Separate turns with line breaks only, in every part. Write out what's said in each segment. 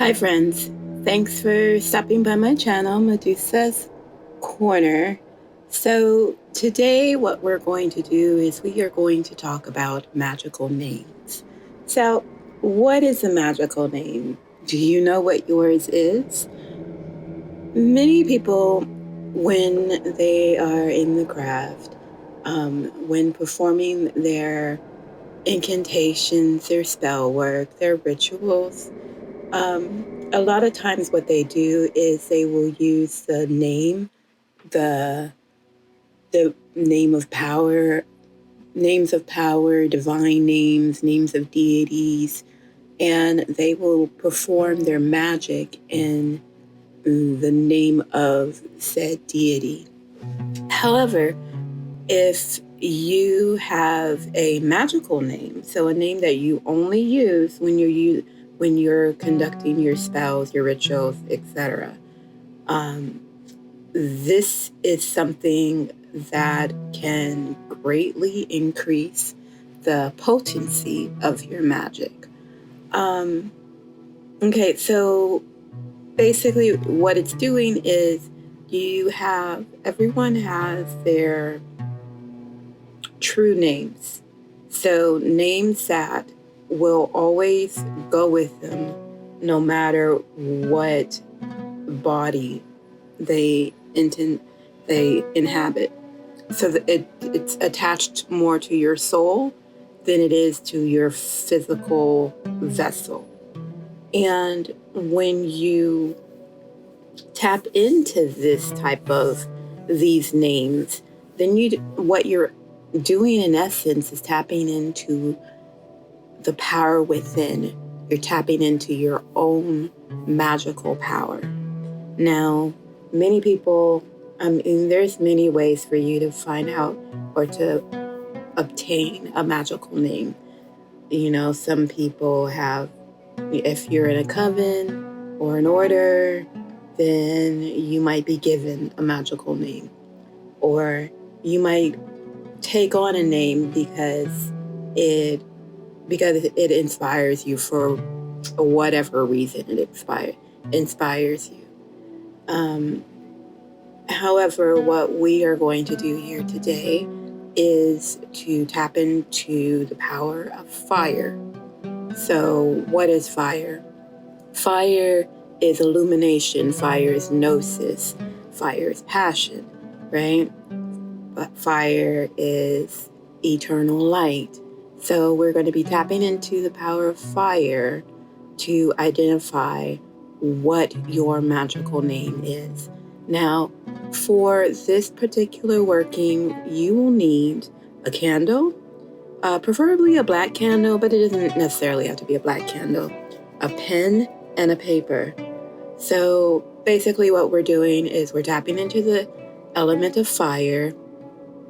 Hi, friends. Thanks for stopping by my channel, Medusa's Corner. So, today, what we're going to do is we are going to talk about magical names. So, what is a magical name? Do you know what yours is? Many people, when they are in the craft, when performing their incantations, their spell work, their rituals, a lot of times what they do is they will use the name of power, names of power, divine names, names of deities, and they will perform their magic in the name of said deity. However, if you have a magical name, so a name that you only use when you're conducting your spells, your rituals, etc., this is something that can greatly increase the potency of your magic. Okay, so basically, what it's doing is everyone has their true names. So, names that will always go with them no matter what body they inhabit. So that it's attached more to your soul than it is to your physical vessel. And when you tap into this type of these names, then what you're doing in essence is tapping into the power within. You're tapping into your own magical power. Now, many people, there's many ways for you to find out or to obtain a magical name. You know, some people have, if you're in a coven or an order, then you might be given a magical name. Or you might take on a name because it inspires you for whatever reason inspires you. However, what we are going to do here today is to tap into the power of fire. So, what is fire? Fire is illumination, fire is gnosis, fire is passion, right? But fire is eternal light. So, we're going to be tapping into the power of fire to identify what your magical name is. Now, for this particular working, you will need a candle, preferably a black candle, but it doesn't necessarily have to be a black candle, a pen, and a paper. So basically what we're doing is we're tapping into the element of fire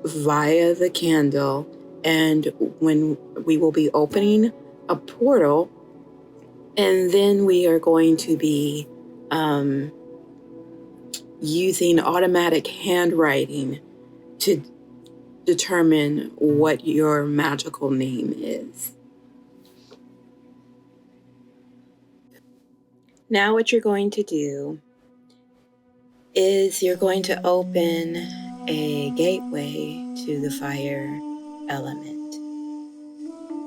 via the candle, and when we will be opening a portal, and then we are going to be using automatic handwriting to determine what your magical name is. Now what you're going to do is you're going to open a gateway to the fire element.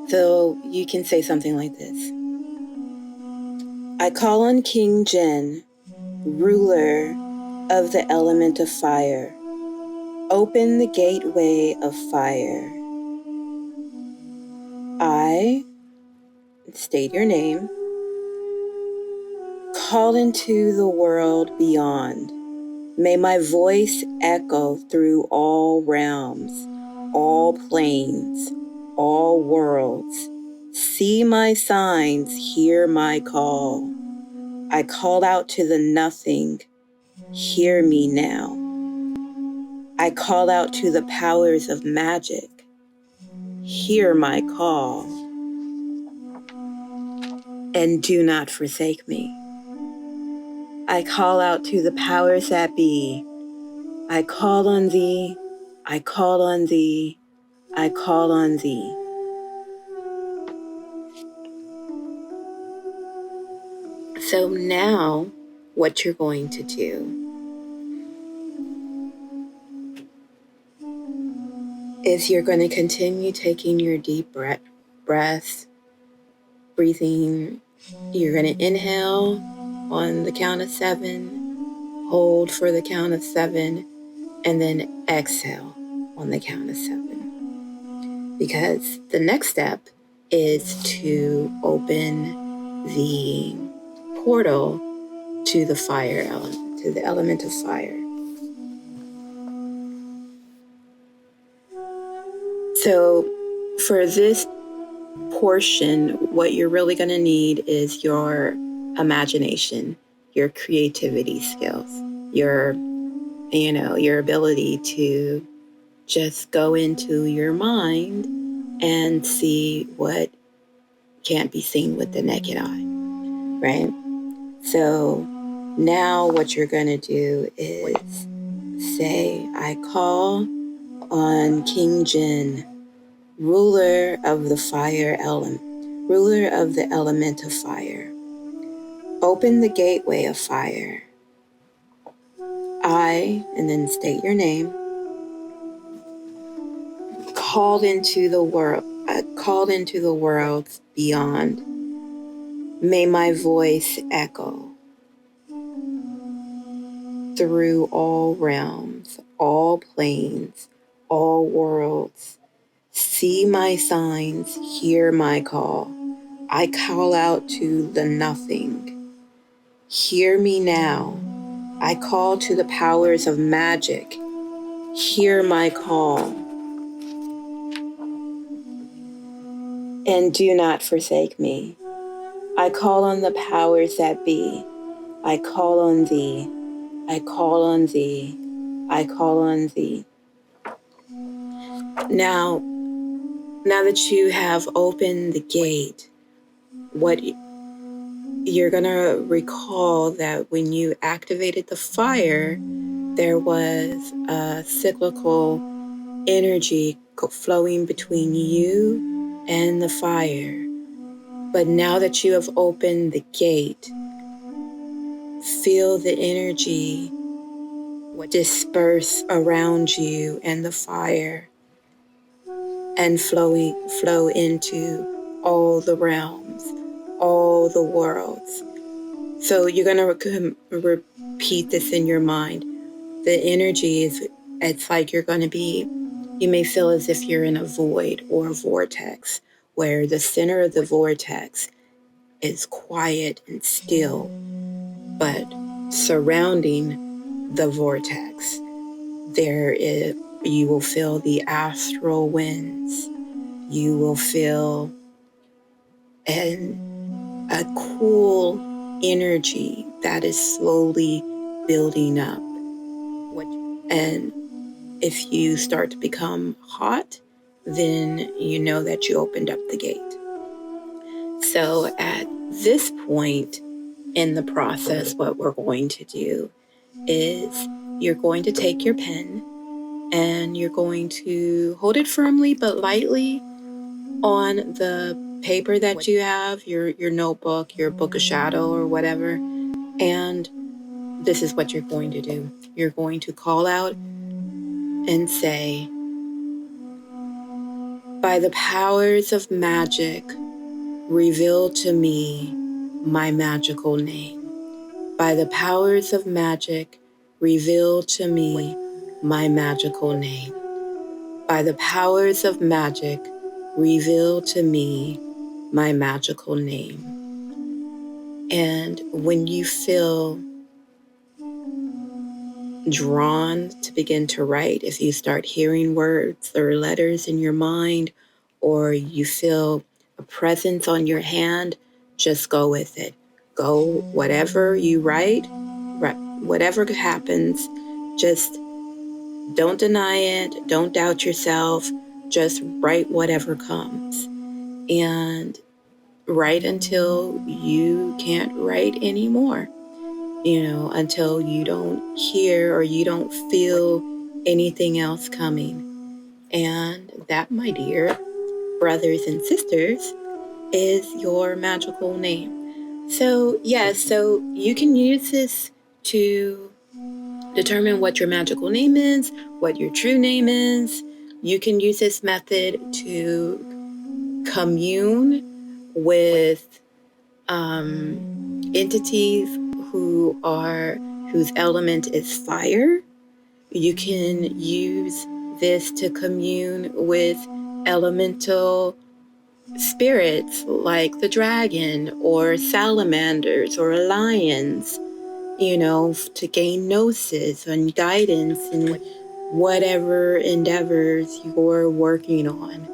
So you can say something like this. I call on King Jin, ruler of the element of fire. Open the gateway of fire. I state your name. Call into the world beyond. May my voice echo through all realms, all planes, all worlds. See my signs, hear my call. I call out to the nothing. Hear me now. I call out to the powers of magic. Hear my call. And do not forsake me. I call out to the powers that be. I call on thee. I call on thee. I call on thee. So now what you're going to do is you're going to continue taking your deep breaths, breathing. You're going to inhale on the count of 7, hold for the count of 7, and then exhale on the count of 7. Because the next step is to open the portal to the fire element, to the element of fire. So for this portion, what you're really going to need is your imagination, your creativity skills, your ability to just go into your mind and see what can't be seen with the naked eye, right? So now what you're going to do is say, I call on King Jin, ruler of the fire element, ruler of the element of fire. Open the gateway of fire. And then state your name, called into the worlds beyond. May my voice echo through all realms, all planes, all worlds. See my signs, hear my call. I call out to the nothing. Hear me now. I call to the powers of magic. Hear my call. And do not forsake me. I call on the powers that be. I call on thee. I call on thee. I call on thee. Now that you have opened the gate, what you're going to recall that when you activated the fire, there was a cyclical energy flowing between you and the fire. But now that you have opened the gate, feel the energy disperse around you and the fire and flow into all the realms, all the worlds. So you're going to repeat this in your mind. The energy it's like you may feel as if you're in a void or a vortex, where the center of the vortex is quiet and still, but surrounding the vortex, you will feel the astral winds. You will feel a cool energy that is slowly building up. And if you start to become hot, then you know that you opened up the gate. So at this point in the process, what we're going to do is you're going to take your pen and you're going to hold it firmly but lightly on the paper that you have, your notebook, your book of shadow or whatever. And this is what you're going to do. You're going to call out and say, by the powers of magic, reveal to me my magical name. By the powers of magic, reveal to me my magical name. By the powers of magic, reveal to me my magical name. And when you feel drawn to begin to write, if you start hearing words or letters in your mind, or you feel a presence on your hand, just go with it. Go, whatever you write, whatever happens, just don't deny it. Don't doubt yourself. Just write whatever comes. And write until you can't write anymore. Until you don't hear or you don't feel anything else coming. And that, my dear brothers and sisters, is your magical name. So, yes, so you can use this to determine what your magical name is, what your true name is. You can use this method to commune with entities whose element is fire. You can use this to commune with elemental spirits like the dragon or salamanders or lions, to gain gnosis and guidance in whatever endeavors you're working on.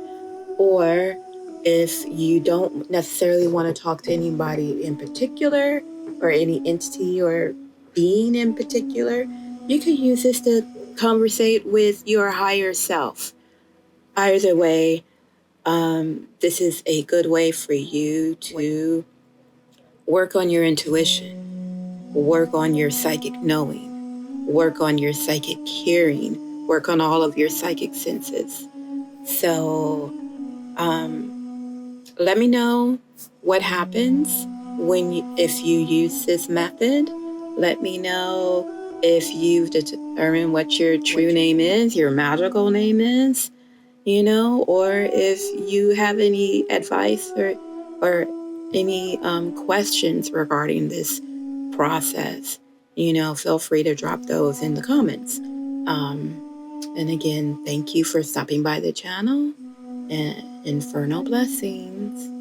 Or if you don't necessarily want to talk to anybody in particular or any entity or being in particular, you could use this to conversate with your higher self. Either way, this is a good way for you to work on your intuition, work on your psychic knowing, work on your psychic hearing, work on all of your psychic senses. So, let me know what happens if you use this method. Let me know if you've determined what your true name is, your magical name is, or if you have any advice or any questions regarding this process. Feel free to drop those in the comments. And again, thank you for stopping by the channel, and infernal blessings.